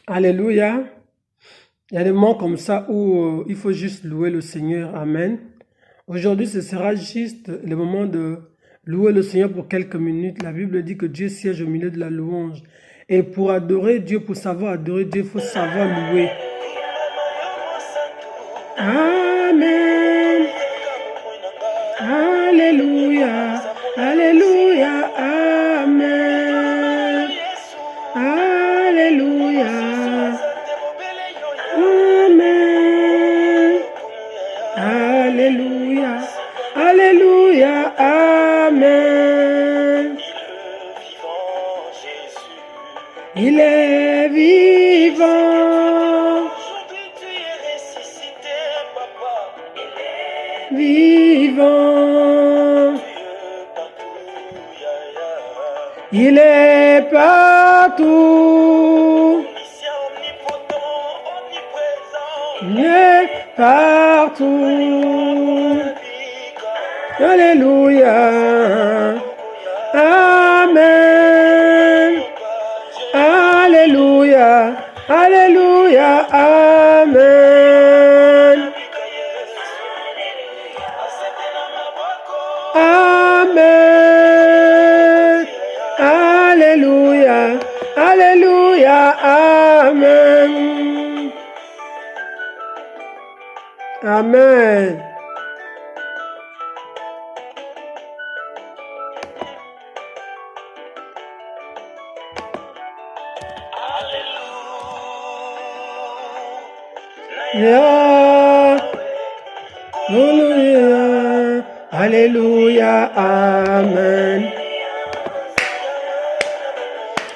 Alléluia. Il y a des moments comme ça où il faut juste louer le Seigneur. Amen. Aujourd'hui, ce sera juste le moment de louer le Seigneur pour quelques minutes. La Bible dit que Dieu siège au milieu de la louange. Et pour adorer Dieu, pour savoir adorer Dieu, il faut savoir louer. Amen. Alléluia. Alléluia. Amen. Alléluia. Amen. Alléluia. Alléluia. Amen. Il est vivant. Vivant. Il est partout. Il est partout. Alléluia. Amen. Alléluia. Alléluia. Amen. Amen. Alléluia. Alléluia. Amen. Amen. Alléluia. Alléluia. Amen.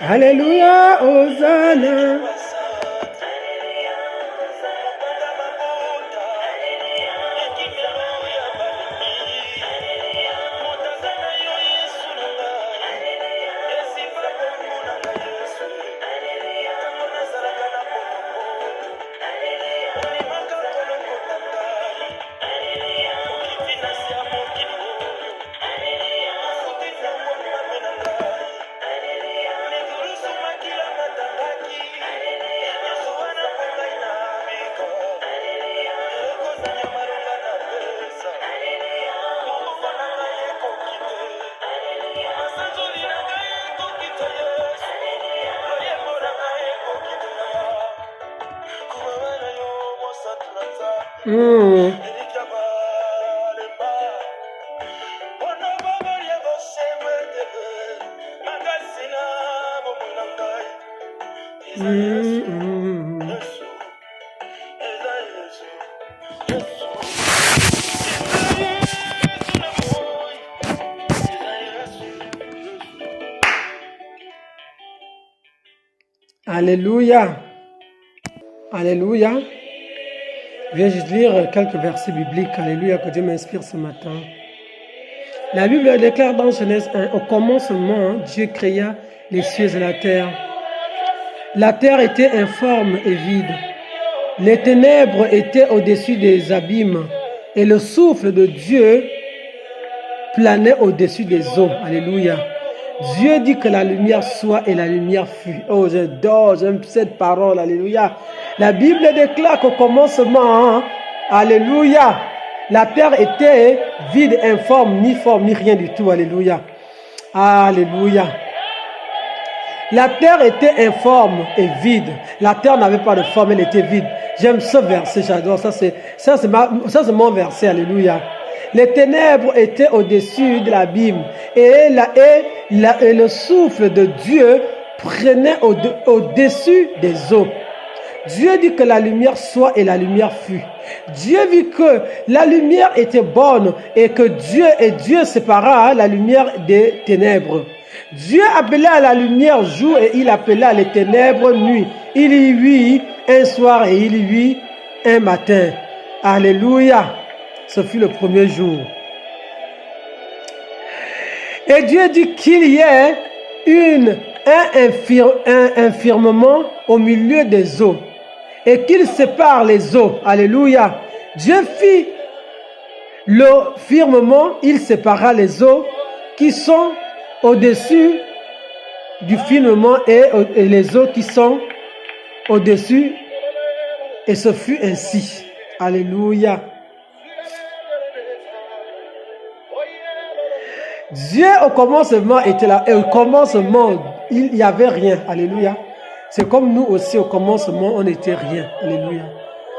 Alléluia. Hosanna. Alléluia. Alléluia. Je vais juste lire quelques versets bibliques. Alléluia, que Dieu m'inspire ce matin. La Bible déclare dans Genèse 1, au commencement, Dieu créa les cieux et la terre. La terre était informe et vide. Les ténèbres étaient au-dessus des abîmes et le souffle de Dieu planait au-dessus des eaux. Alléluia. Dieu dit que la lumière soit et la lumière fut. Oh, j'adore, j'aime cette parole. Alléluia. La Bible déclare qu'au commencement, alléluia, la terre était vide, informe, ni forme, ni rien du tout. Alléluia. Alléluia. La terre était informe et vide. La terre n'avait pas de forme, elle était vide. J'aime ce verset, j'adore. Ça c'est mon verset. Alléluia. Les ténèbres étaient au-dessus de l'abîme et le souffle de Dieu prenait au-dessus des eaux. Dieu dit que la lumière soit et la lumière fut. Dieu vit que la lumière était bonne et que Dieu sépara la lumière des ténèbres. Dieu appela la lumière jour et il appela les ténèbres nuit. Il y eut un soir et il y eut un matin. Alléluia. Ce fut le premier jour. Et Dieu dit qu'il y ait un firmament au milieu des eaux et qu'il sépare les eaux. Alléluia. Dieu fit le firmament, il sépara les eaux qui sont au-dessus du firmament et les eaux qui sont au-dessus et ce fut ainsi. Alléluia. Dieu au commencement était là et au commencement il n'y avait rien. Alléluia. C'est comme nous aussi au commencement on n'était rien. Alléluia.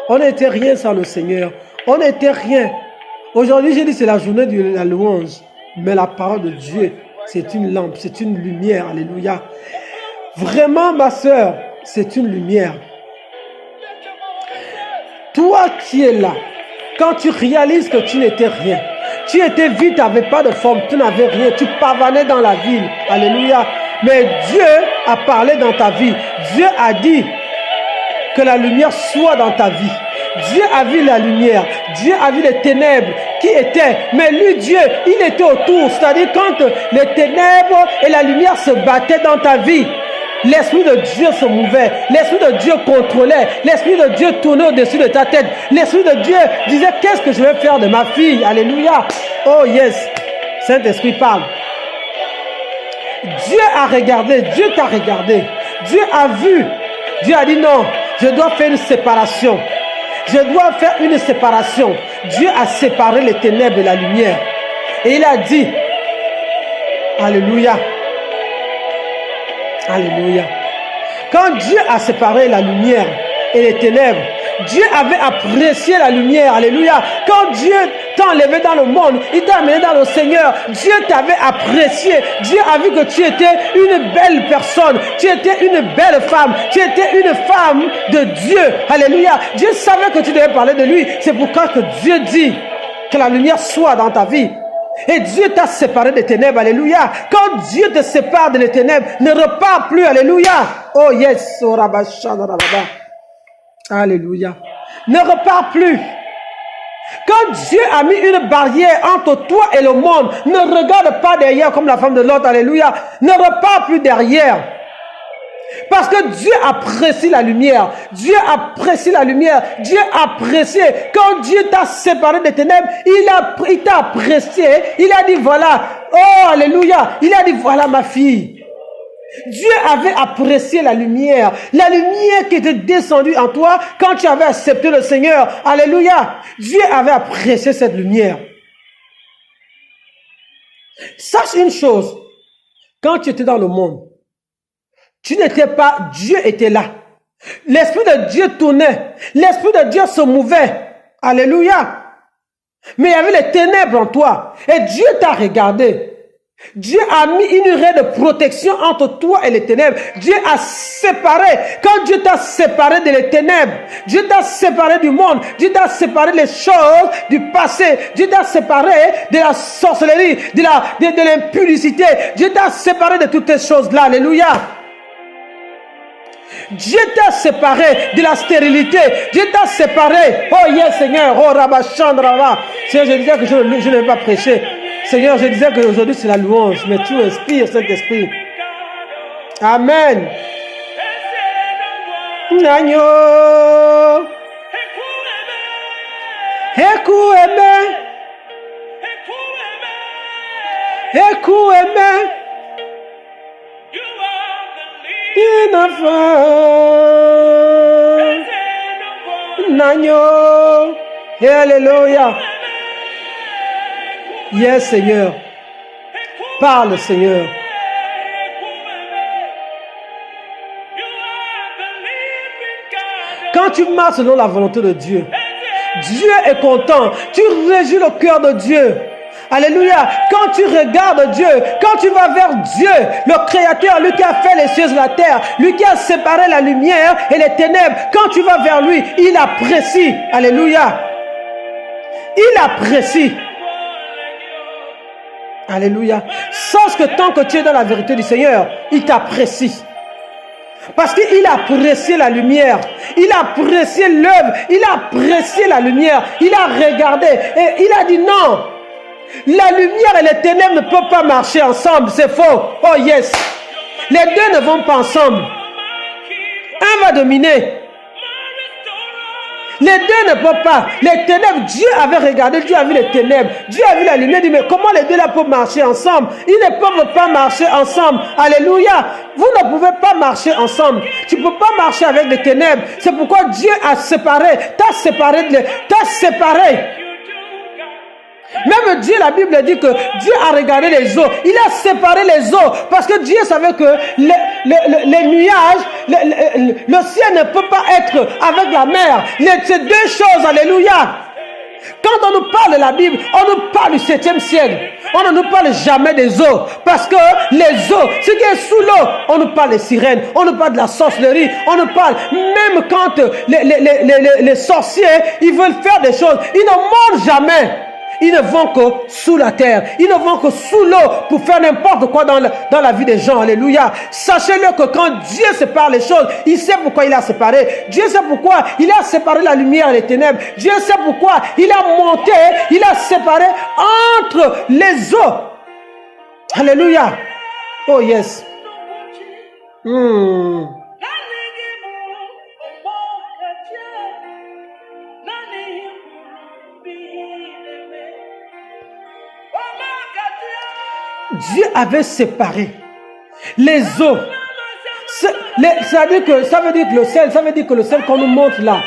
On n'était rien sans le Seigneur. On n'était rien. Aujourd'hui j'ai dit c'est la journée de la louange. Mais la parole de Dieu c'est une lampe, c'est une lumière. Alléluia. Vraiment ma soeur, c'est une lumière. Toi qui es là, quand tu réalises que tu n'étais rien, tu étais vide, tu n'avais pas de forme, tu n'avais rien, tu pavanais dans la ville. Alléluia. Mais Dieu a parlé dans ta vie. Dieu a dit que la lumière soit dans ta vie. Dieu a vu la lumière. Dieu a vu les ténèbres qui étaient. Mais lui, Dieu, il était autour. C'est-à-dire quand les ténèbres et la lumière se battaient dans ta vie, l'Esprit de Dieu se mouvait. L'Esprit de Dieu contrôlait. L'Esprit de Dieu tournait au-dessus de ta tête. L'Esprit de Dieu disait, qu'est-ce que je vais faire de ma fille? Alléluia. Oh yes. Saint-Esprit parle. Dieu a regardé. Dieu t'a regardé. Dieu a vu. Dieu a dit non, je dois faire une séparation. Je dois faire une séparation. Dieu a séparé les ténèbres et la lumière. Et il a dit, alléluia. Alléluia. Quand Dieu a séparé la lumière et les ténèbres, Dieu avait apprécié la lumière. Alléluia. Quand Dieu t'a enlevé dans le monde, il t'a amené dans le Seigneur. Dieu t'avait apprécié. Dieu a vu que tu étais une belle personne. Tu étais une belle femme. Tu étais une femme de Dieu. Alléluia. Dieu savait que tu devais parler de lui. C'est pourquoi que Dieu dit que la lumière soit dans ta vie. Et Dieu t'a séparé des ténèbres, alléluia. Quand Dieu te sépare des ténèbres, ne repars plus, alléluia. Oh yes, oh alléluia. Ne repars plus. Quand Dieu a mis une barrière entre toi et le monde, ne regarde pas derrière comme la femme de Lot, alléluia. Ne repars plus derrière. Parce que Dieu apprécie la lumière. Dieu apprécie la lumière. Dieu apprécie. Quand Dieu t'a séparé des ténèbres, il t'a apprécié. Il a dit voilà. Oh, alléluia. Il a dit voilà ma fille. Dieu avait apprécié la lumière. La lumière qui était descendue en toi quand tu avais accepté le Seigneur. Alléluia. Dieu avait apprécié cette lumière. Sache une chose. Quand tu étais dans le monde, tu n'étais pas, Dieu était là. L'Esprit de Dieu tournait. L'Esprit de Dieu se mouvait. Alléluia. Mais il y avait les ténèbres en toi. Et Dieu t'a regardé. Dieu a mis une raie de protection entre toi et les ténèbres. Dieu a séparé. Quand Dieu t'a séparé des ténèbres, Dieu t'a séparé du monde. Dieu t'a séparé des choses du passé. Dieu t'a séparé de la sorcellerie, de l'impudicité. Dieu t'a séparé de toutes ces choses-là. Alléluia. Dieu t'a séparé de la stérilité. Dieu t'a séparé. Oh yes Seigneur. Oh Rabachandrava. Seigneur, je disais que je ne vais pas prêcher. Seigneur, je disais que aujourd'hui c'est la louange. Mais tu inspires cet esprit. Amen. Nagno. Eku eme. Eku eme. Nagno. Alléluia. Yes, Seigneur. Parle, Seigneur. Quand tu marches selon la volonté de Dieu, Dieu est content. Tu réjouis le cœur de Dieu. Alléluia. Quand tu regardes Dieu, quand tu vas vers Dieu, le Créateur, lui qui a fait les cieux et la terre, lui qui a séparé la lumière et les ténèbres, quand tu vas vers lui, il apprécie. Alléluia. Il apprécie. Alléluia. Sache que tant que tu es dans la vérité du Seigneur, il t'apprécie. Parce qu'il a apprécié la lumière. Il a apprécié l'œuvre. Il a apprécié la lumière. Il a regardé et il a dit non. La lumière et les ténèbres ne peuvent pas marcher ensemble. C'est faux. Oh yes. Les deux ne vont pas ensemble. Un va dominer. Les deux ne peuvent pas. Les ténèbres, Dieu avait regardé, Dieu a vu les ténèbres. Dieu a vu la lumière, il dit, mais comment les deux là peuvent marcher ensemble? Ils ne peuvent pas marcher ensemble. Alléluia. Vous ne pouvez pas marcher ensemble. Tu ne peux pas marcher avec les ténèbres. C'est pourquoi Dieu a séparé, t'as séparé. Même Dieu, la Bible dit que Dieu a regardé les eaux. Il a séparé les eaux parce que Dieu savait que les nuages, le ciel ne peut pas être avec la mer. C'est deux choses, alléluia. Quand on nous parle de la Bible, on nous parle du 7e ciel. On ne nous parle jamais des eaux. Parce que les eaux, ce qui est sous l'eau, on nous parle des sirènes, on nous parle de la sorcellerie, on nous parle, même quand les sorciers, ils veulent faire des choses, ils ne mangent jamais. Ils ne vont que sous la terre. Ils ne vont que sous l'eau pour faire n'importe quoi dans la vie des gens. Alléluia. Sachez-le que quand Dieu sépare les choses, il sait pourquoi il a séparé. Dieu sait pourquoi il a séparé la lumière et les ténèbres. Dieu sait pourquoi il a monté, il a séparé entre les eaux. Alléluia. Oh yes. Dieu avait séparé les eaux. Ça veut dire que le sel qu'on nous montre là,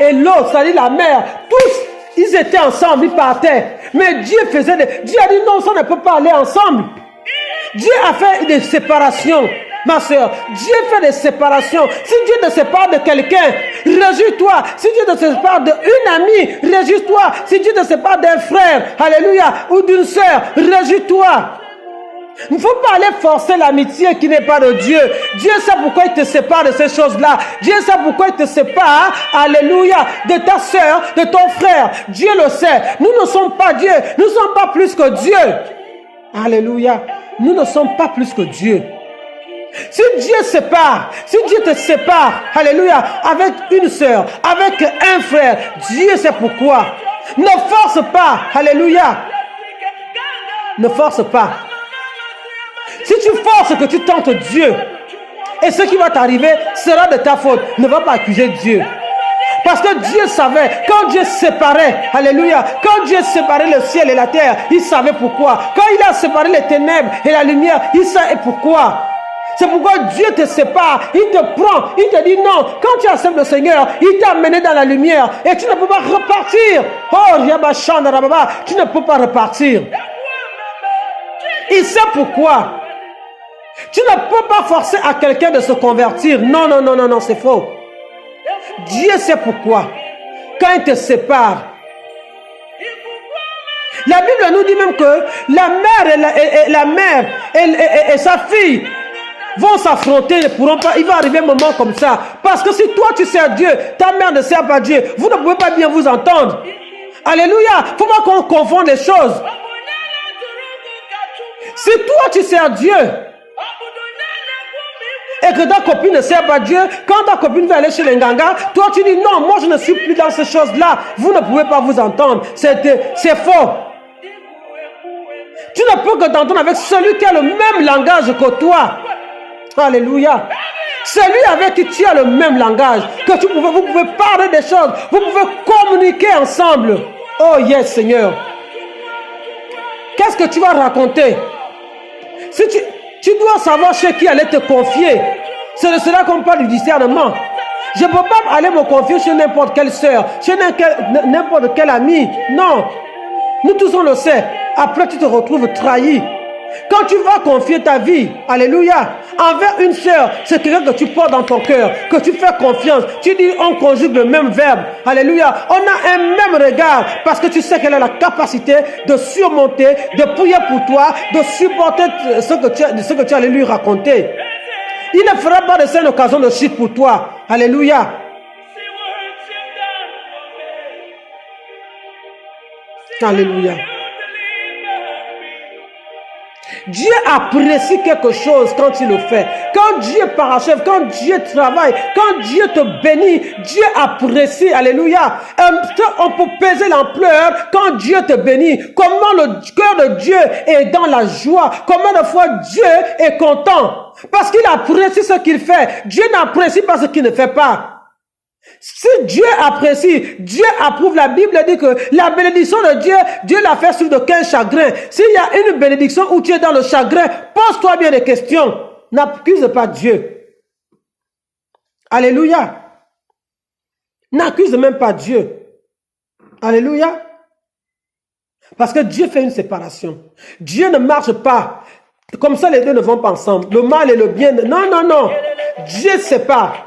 et l'eau, ça veut dire la mer, tous, ils étaient ensemble, ils partaient. Mais Dieu Dieu a dit non, ça ne peut pas aller ensemble. Dieu a fait des séparations, ma soeur. Dieu fait des séparations. Si Dieu te sépare de quelqu'un, réjouis-toi. Si Dieu te sépare d'une amie, réjouis-toi. Si Dieu te sépare d'un frère, alléluia, ou d'une sœur, réjouis-toi. Il ne faut pas aller forcer l'amitié qui n'est pas de Dieu. Dieu sait pourquoi il te sépare de ces choses-là. Dieu sait pourquoi il te sépare, alléluia, de ta sœur, de ton frère. Dieu le sait. Nous ne sommes pas Dieu. Nous ne sommes pas plus que Dieu. Alléluia. Nous ne sommes pas plus que Dieu. Si Dieu sépare, si Dieu te sépare, alléluia, avec une sœur, avec un frère, Dieu sait pourquoi. Ne force pas, alléluia. Ne force pas. Si tu forces que tu tentes Dieu, et ce qui va t'arriver sera de ta faute. Ne va pas accuser Dieu. Parce que Dieu savait, quand Dieu séparait, alléluia, quand Dieu séparait le ciel et la terre, il savait pourquoi. Quand il a séparé les ténèbres et la lumière, il savait pourquoi. C'est pourquoi Dieu te sépare, il te prend, il te dit non. Quand tu acceptes le Seigneur, il t'a amené dans la lumière et tu ne peux pas repartir. Oh, tu ne peux pas repartir. Il sait pourquoi. Tu ne peux pas forcer à quelqu'un de se convertir. Non, non, non, non, non, c'est faux. Dieu sait pourquoi. Quand il te sépare. La Bible nous dit même que la mère et sa fille vont s'affronter. Il va arriver un moment comme ça. Parce que si toi tu sers Dieu, ta mère ne sert pas Dieu, vous ne pouvez pas bien vous entendre. Alléluia. Il ne faut pas qu'on confonde les choses. Si toi tu sers Dieu, et que ta copine ne sert pas Dieu, quand ta copine va aller chez les Nganga, toi tu dis non, moi je ne suis plus dans ces choses-là. Vous ne pouvez pas vous entendre. C'est faux. Tu ne peux que t'entendre avec celui qui a le même langage que toi. Alléluia. Celui avec qui tu as le même langage, que vous pouvez parler des choses, vous pouvez communiquer ensemble. Oh yes Seigneur. Qu'est-ce que tu vas raconter? Si tu dois savoir chez qui aller te confier. C'est de cela qu'on parle du discernement. Je ne peux pas aller me confier chez n'importe quelle soeur, chez n'importe quel ami. Non. Nous tous on le sait. Après tu te retrouves trahi. Quand tu vas confier ta vie, alléluia, envers une sœur, c'est quelqu'un que tu portes dans ton cœur, que tu fais confiance. Tu dis, on conjugue le même verbe. Alléluia. On a un même regard parce que tu sais qu'elle a la capacité de surmonter, de prier pour toi, de supporter ce que tu allais lui raconter. Il ne fera pas de ça une occasion de chute pour toi. Alléluia. Alléluia. Dieu apprécie quelque chose quand il le fait. Quand Dieu parachève, quand Dieu travaille, quand Dieu te bénit, Dieu apprécie. Alléluia. On peut peser l'ampleur quand Dieu te bénit. Comment le cœur de Dieu est dans la joie. Combien de fois Dieu est content. Parce qu'il apprécie ce qu'il fait. Dieu n'apprécie pas ce qu'il ne fait pas. Si Dieu apprécie, Dieu approuve, la Bible dit que la bénédiction de Dieu, Dieu l'a fait sur de quel chagrin. S'il y a une bénédiction où tu es dans le chagrin, pose-toi bien des questions. N'accuse pas Dieu. Alléluia. N'accuse même pas Dieu. Alléluia. Parce que Dieu fait une séparation. Dieu ne marche pas. Comme ça, les deux ne vont pas ensemble. Le mal et le bien. Non, non, non. Dieu sépare.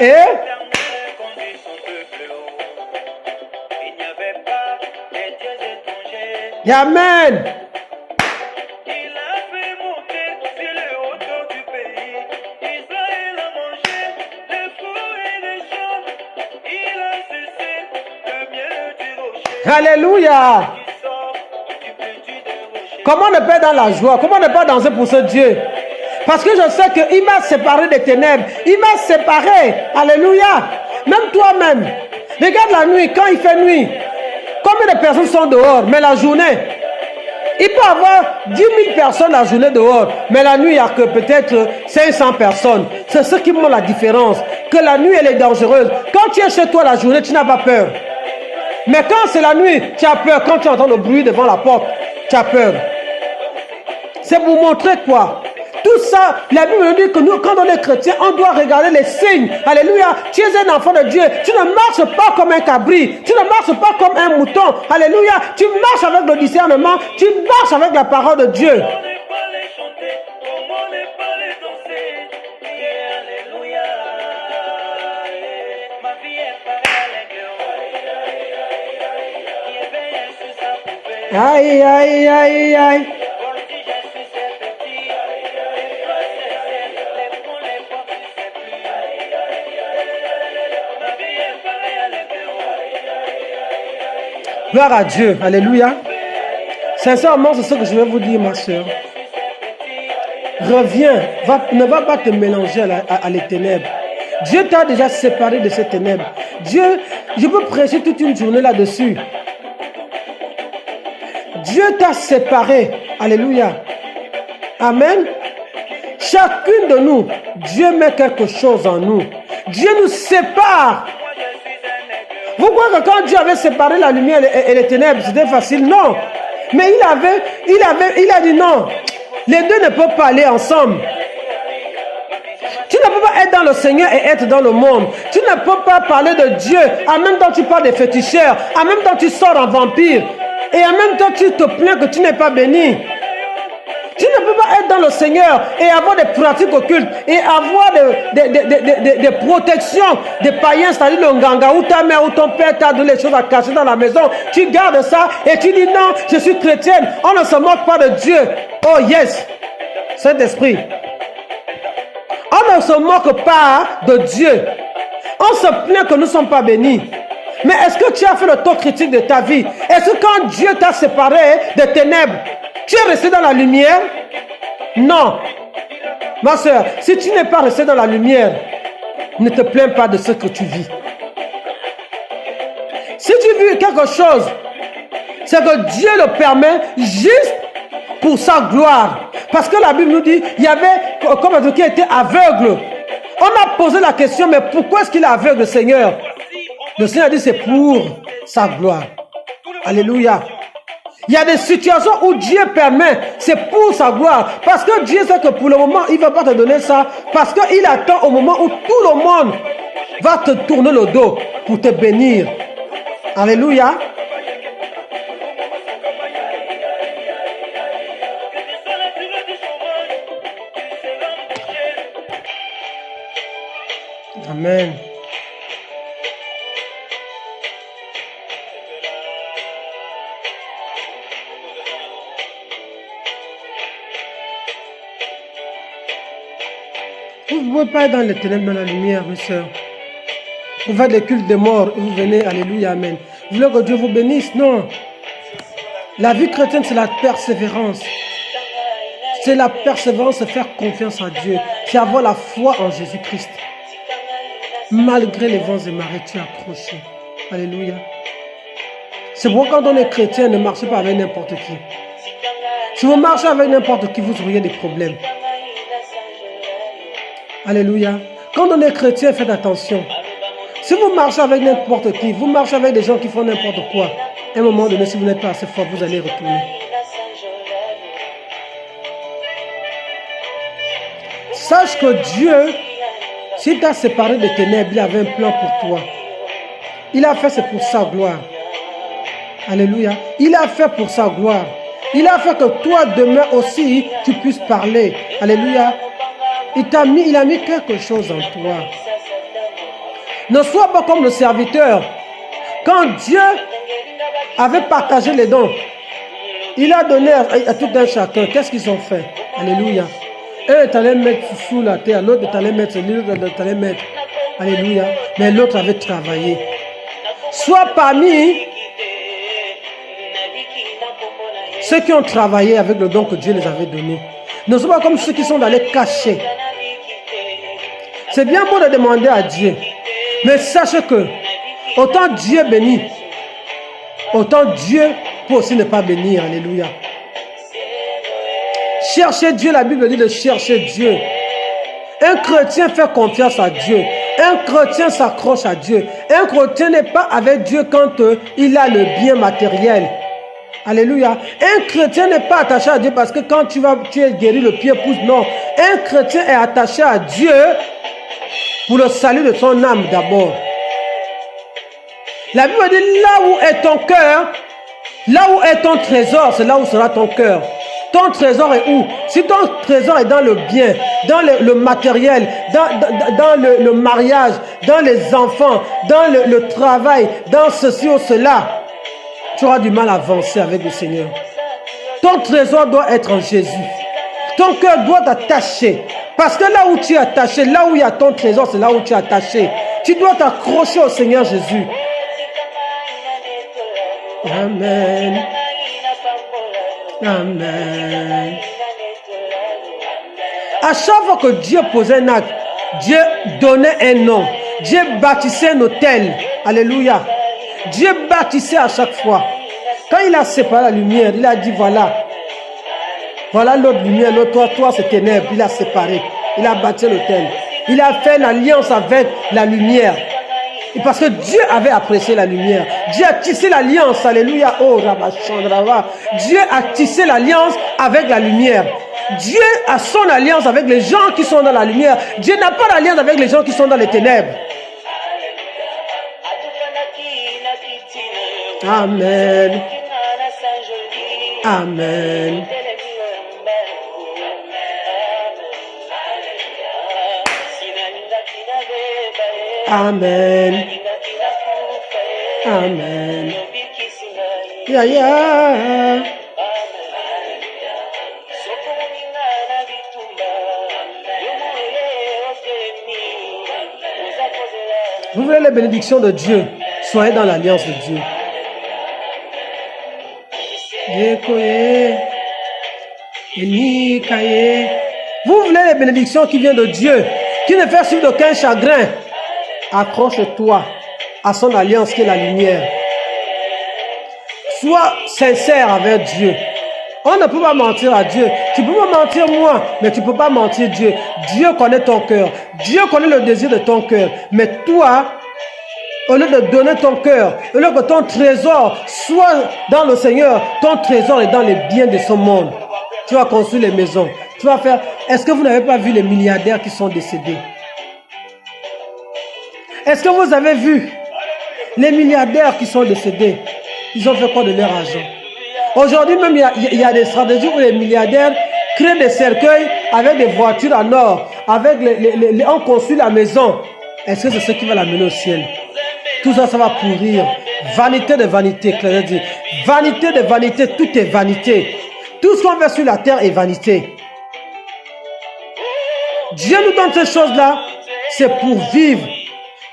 Et Amen. Alléluia. Comment ne pas être dans la joie? Comment ne pas danser pour ce Dieu? Parce que je sais qu'il m'a séparé des ténèbres. Il m'a séparé. Alléluia. Même toi-même. Regarde la nuit, quand il fait nuit. Combien de personnes sont dehors? Mais la journée, il peut y avoir 10 000 personnes la journée dehors. Mais la nuit, il n'y a que peut-être 500 personnes. C'est ce qui montre la différence. Que la nuit, elle est dangereuse. Quand tu es chez toi la journée, tu n'as pas peur. Mais quand c'est la nuit, tu as peur. Quand tu entends le bruit devant la porte, tu as peur. C'est pour montrer quoi? Tout ça, la Bible nous dit que nous, quand on est chrétien, on doit regarder les signes. Alléluia. Tu es un enfant de Dieu. Tu ne marches pas comme un cabri. Tu ne marches pas comme un mouton. Alléluia. Tu marches avec le discernement. Tu marches avec la parole de Dieu. Aïe, aïe, aïe, aïe. Gloire à Dieu. Alléluia. Sincèrement, c'est ce que je vais vous dire, ma soeur. Reviens. Ne va pas te mélanger à les ténèbres. Dieu t'a déjà séparé de ces ténèbres. Dieu, je peux prêcher toute une journée là-dessus. Dieu t'a séparé. Alléluia. Amen. Chacune de nous, Dieu met quelque chose en nous. Dieu nous sépare. Vous croyez que quand Dieu avait séparé la lumière et les ténèbres, c'était facile? Non. Mais il a dit non. Les deux ne peuvent pas aller ensemble. Tu ne peux pas être dans le Seigneur et être dans le monde. Tu ne peux pas parler de Dieu. En même temps, tu parles des féticheurs. En même temps, tu sors en vampire. Et en même temps, tu te plains que tu n'es pas béni. Tu ne peux pas être dans le Seigneur et avoir des pratiques occultes et avoir des protections des païens, c'est-à-dire le nganga, où ta mère ou ton père t'a donné les choses à cacher dans la maison. Tu gardes ça et tu dis non, je suis chrétienne. On ne se moque pas de Dieu. Oh yes, Saint-Esprit. On ne se moque pas de Dieu. On se plaint que nous ne sommes pas bénis. Mais est-ce que tu as fait le taux critique de ta vie? Est-ce que quand Dieu t'a séparé des ténèbres, tu es resté dans la lumière? Non. Ma soeur, si tu n'es pas resté dans la lumière, ne te plains pas de ce que tu vis. Si tu vis quelque chose, c'est que Dieu le permet juste pour sa gloire. Parce que la Bible nous dit, il y avait comme un qui était aveugle. On a posé la question, mais pourquoi est-ce qu'il est aveugle, le Seigneur? Le Seigneur a dit, c'est pour sa gloire. Alléluia. Il y a des situations où Dieu permet, c'est pour sa gloire. Parce que Dieu sait que pour le moment, il ne va pas te donner ça. Parce qu'il attend au moment où tout le monde va te tourner le dos pour te bénir. Alléluia. Amen. Vous ne pouvez pas être dans les ténèbres, dans la lumière, mes soeurs. Vous faites des cultes de mort, vous venez, alléluia, amen. Vous voulez que Dieu vous bénisse? Non. La vie chrétienne, c'est la persévérance. C'est la persévérance, c'est faire confiance à Dieu. C'est avoir la foi en Jésus-Christ. Malgré les vents et marées, tu es accroché. Alléluia. C'est pourquoi quand on est chrétien, ne marche pas avec n'importe qui. Si vous marchez avec n'importe qui, vous auriez des problèmes. Alléluia. Quand on est chrétien, faites attention. Si vous marchez avec n'importe qui, vous marchez avec des gens qui font n'importe quoi, à un moment donné, si vous n'êtes pas assez fort, vous allez retourner. Sache que Dieu, s'il t'a séparé des ténèbres, il avait un plan pour toi. Il a fait, c'est pour sa gloire. Alléluia. Il a fait pour sa gloire. Il a fait que toi, demain aussi, tu puisses parler. Alléluia. Il a mis quelque chose en toi. Ne sois pas comme le serviteur. Quand Dieu avait partagé les dons, il a donné à tout un chacun. Qu'est-ce qu'ils ont fait? Alléluia. Un est allé mettre sous la terre, l'autre est allé mettre, l'autre est allé mettre. Alléluia. Mais l'autre avait travaillé. Sois parmi ceux qui ont travaillé avec le don que Dieu les avait donné. Ne sois pas comme ceux qui sont allés cacher. C'est bien beau de demander à Dieu. Mais sache que autant Dieu bénit, autant Dieu peut aussi ne pas bénir. Alléluia. Chercher Dieu, la Bible dit de chercher Dieu. Un chrétien fait confiance à Dieu. Un chrétien s'accroche à Dieu. Un chrétien n'est pas avec Dieu quand il a le bien matériel. Alléluia. Un chrétien n'est pas attaché à Dieu parce que quand tu es guéri, le pied pousse. Non. Un chrétien est attaché à Dieu pour le salut de son âme d'abord. La Bible dit là où est ton cœur, là où est ton trésor, c'est là où sera ton cœur. Ton trésor est où? Si ton trésor est dans le bien, dans le matériel, dans le mariage, dans les enfants, dans le travail, dans ceci ou cela, tu auras du mal à avancer avec le Seigneur. Ton trésor doit être en Jésus. Ton cœur doit t'attacher. Parce que là où tu es attaché, là où il y a ton trésor, c'est là où tu es attaché. Tu dois t'accrocher au Seigneur Jésus. Amen. Amen. À chaque fois que Dieu posait un acte, Dieu donnait un nom. Dieu bâtissait un hôtel. Alléluia. Dieu bâtissait à chaque fois. Quand il a séparé la lumière, il a dit voilà. Voilà l'autre lumière, l'autre toi c'est ténèbres. Il a séparé. Il a bâti l'hôtel. Il a fait une alliance avec la lumière. Et parce que Dieu avait apprécié la lumière. Dieu a tissé l'alliance. Alléluia. Oh, Rabachandrava. Dieu a tissé l'alliance avec la lumière. Dieu a son alliance avec les gens qui sont dans la lumière. Dieu n'a pas d'alliance avec les gens qui sont dans les ténèbres. Amen. Amen. Amen. Amen. Yeah, yeah. Vous voulez les bénédictions de Dieu? Soyez dans l'alliance de Dieu. Vous voulez les bénédictions qui viennent de Dieu, qui ne fait suivre d'aucun chagrin? Accroche-toi à son alliance qui est la lumière. Sois sincère avec Dieu. On ne peut pas mentir à Dieu. Tu peux pas mentir moi, mais tu ne peux pas mentir Dieu. Dieu connaît ton cœur. Dieu connaît le désir de ton cœur. Mais toi, au lieu de donner ton cœur, au lieu que ton trésor soit dans le Seigneur, ton trésor est dans les biens de ce monde. Tu vas construire les maisons. Tu vas faire... Est-ce que vous n'avez pas vu les milliardaires qui sont décédés? Est-ce que vous avez vu les milliardaires qui sont décédés? Ils ont fait quoi de leur argent? Aujourd'hui même, il y a des stratégies où les milliardaires créent des cercueils avec des voitures en or, avec on construit la maison. Est-ce que c'est ce qui va l'amener au ciel? Tout ça, ça va pourrir. Vanité de vanité, Claire dit. Vanité de vanité, tout est vanité. Tout ce qu'on fait sur la terre est vanité. Dieu nous donne ces choses-là, c'est pour vivre,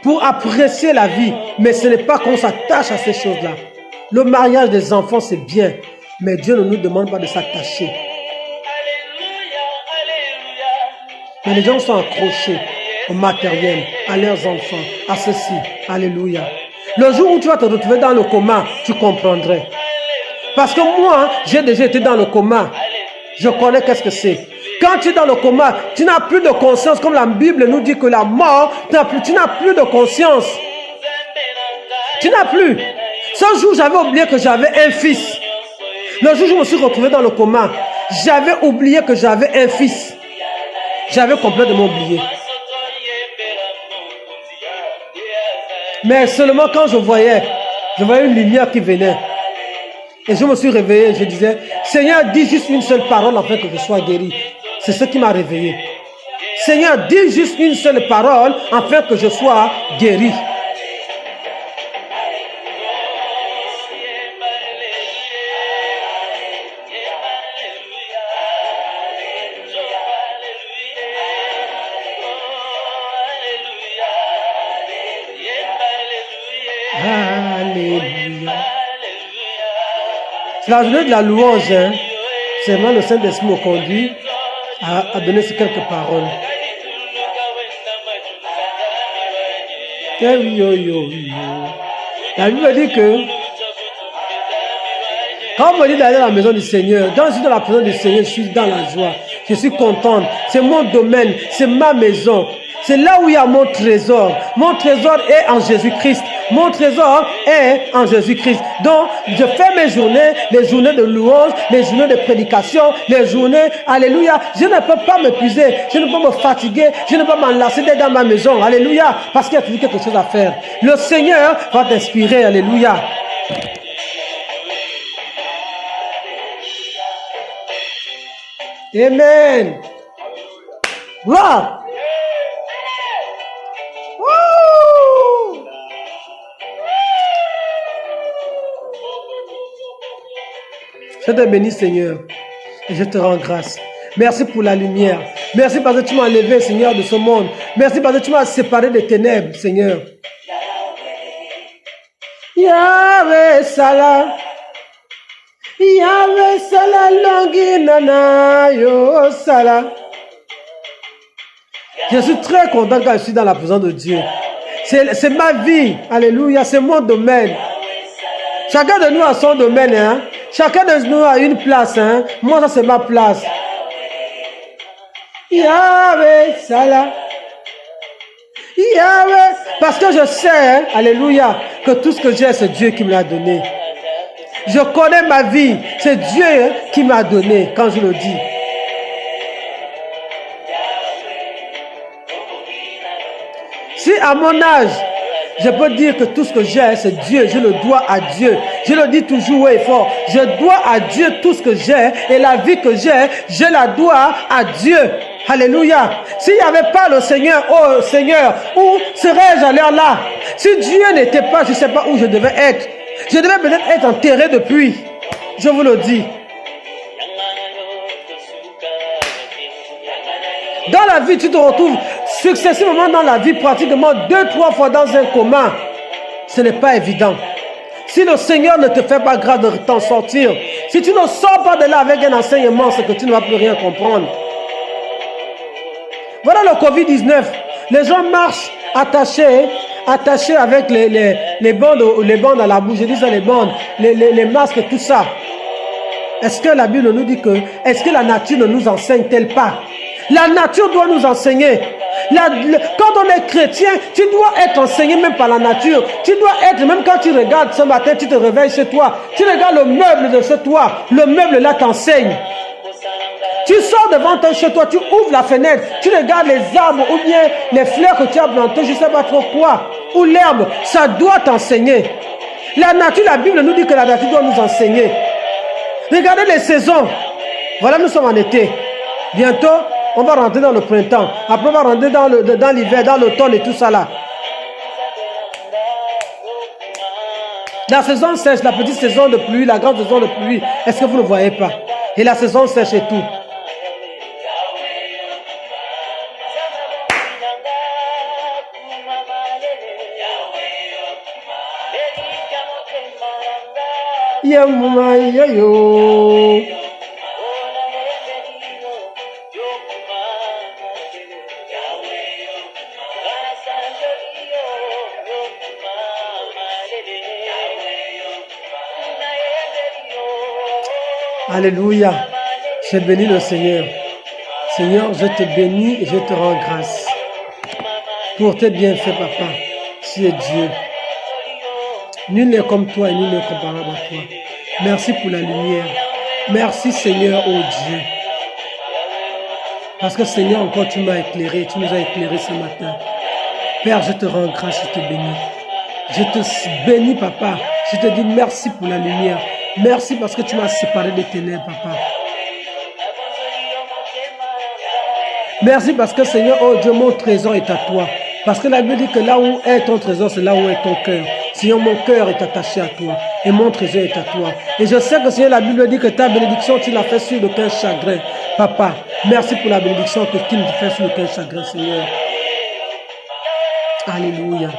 pour apprécier la vie. Mais ce n'est pas qu'on s'attache à ces choses-là. Le mariage des enfants, c'est bien. Mais Dieu ne nous demande pas de s'attacher. Mais les gens sont accrochés au matériel, à leurs enfants, à ceci. Alléluia. Le jour où tu vas te retrouver dans le coma, tu comprendrais. Parce que moi, j'ai déjà été dans le coma. Je connais qu'est-ce que c'est. Quand tu es dans le coma, tu n'as plus de conscience, comme la Bible nous dit que la mort, tu n'as plus de conscience. Tu n'as plus. Ce jour, j'avais oublié que j'avais un fils. Le jour où je me suis retrouvé dans le coma, j'avais oublié que j'avais un fils. J'avais complètement oublié. Mais seulement quand je voyais une lumière qui venait. Et je me suis réveillé, je disais, Seigneur, dis juste une seule parole afin que je sois guéri. C'est ce qui m'a réveillé. Seigneur, dis juste une seule parole afin que je sois guéri. Alléluia. C'est la journée de la louange. Hein? C'est vraiment le Saint-Esprit me conduit à donner ces quelques paroles. La Bible dit que quand on me dit d'aller dans la maison du Seigneur, quand je suis dans la présence du Seigneur, je suis dans la joie, je suis contente. C'est mon domaine, c'est ma maison. C'est là où il y a mon trésor. Mon trésor est en Jésus-Christ. Mon trésor est en Jésus-Christ. Donc, je fais mes journées, les journées de louange, les journées de prédication, les journées, alléluia. Je ne peux pas m'épuiser, je ne peux pas me fatiguer, je ne peux pas m'enlacer d'être dans ma maison, alléluia, parce qu'il y a toujours quelque chose à faire. Le Seigneur va t'inspirer, alléluia. Amen. Gloire. Je te bénis, Seigneur, et je te rends grâce. Merci pour la lumière. Merci parce que tu m'as enlevé, Seigneur, de ce monde. Merci parce que tu m'as séparé des ténèbres, Seigneur. Yahweh Salah. Yahweh Salah, Longinana, Yo Salah. Je suis très content quand je suis dans la présence de Dieu. C'est ma vie. Alléluia, c'est mon domaine. Chacun de nous a son domaine, hein. Chacun de nous a une place, hein. Moi, ça c'est ma place. Yahweh, Salah. Yahweh. Parce que je sais, hein, alléluia, que tout ce que j'ai, c'est Dieu qui me l'a donné. Je connais ma vie. C'est Dieu, hein, qui m'a donné quand je le dis. Si à mon âge, je peux dire que tout ce que j'ai, c'est Dieu. Je le dois à Dieu. Je le dis toujours haut et fort. Je dois à Dieu tout ce que j'ai. Et la vie que j'ai, je la dois à Dieu. Alléluia. S'il n'y avait pas le Seigneur, oh Seigneur, où serais-je allé là? Si Dieu n'était pas, je ne sais pas où je devais être. Je devais peut-être être enterré depuis. Je vous le dis. Dans la vie, tu te retrouves successivement dans la vie, pratiquement 2-3 fois dans un coma. Ce n'est pas évident. Si le Seigneur ne te fait pas grâce de t'en sortir, si tu ne sors pas de là avec un enseignement, c'est que tu ne vas plus rien comprendre. Voilà le Covid-19. Les gens marchent attachés avec les bandes à la bouche. Je dis ça, les bandes, les masques et tout ça. Est-ce que la Bible nous dit que, est-ce que la nature ne nous enseigne-t-elle pas? La nature doit nous enseigner. Quand on est chrétien, tu dois être enseigné même par la nature. Tu dois être, même quand tu regardes ce matin, tu te réveilles chez toi. Tu regardes le meuble de chez toi. Le meuble là t'enseigne. Tu sors devant ton chez toi, tu ouvres la fenêtre, tu regardes les arbres ou bien les fleurs que tu as plantées, je ne sais pas trop quoi, ou l'herbe, ça doit t'enseigner. La nature, la Bible nous dit que la nature doit nous enseigner. Regardez les saisons. Voilà, nous sommes en été. Bientôt, on va rentrer dans le printemps. Après, on va rentrer dans l'hiver, dans l'automne et tout ça là. La saison sèche, la petite saison de pluie, la grande saison de pluie, est-ce que vous ne voyez pas? Et la saison sèche et tout. Alléluia. Je bénis le Seigneur. Seigneur, je te bénis et je te rends grâce pour tes bienfaits, papa. Tu es Dieu. Nul n'est comme toi et nul n'est comparable à toi. Merci pour la lumière. Merci, Seigneur, oh Dieu. Parce que, Seigneur, encore tu m'as éclairé. Tu nous as éclairé ce matin. Père, je te rends grâce, je te bénis. Je te bénis, papa. Je te dis merci pour la lumière. Merci parce que tu m'as séparé des ténèbres, papa. Merci parce que, Seigneur, oh Dieu, mon trésor est à toi. Parce que la Bible dit que là où est ton trésor, c'est là où est ton cœur. Seigneur, mon cœur est attaché à toi. Et mon trésor est à toi. Et je sais que, Seigneur, la Bible dit que ta bénédiction, tu l'as fait sur aucun chagrin. Papa, merci pour la bénédiction que tu me fais sur aucun chagrin, Seigneur. Alléluia.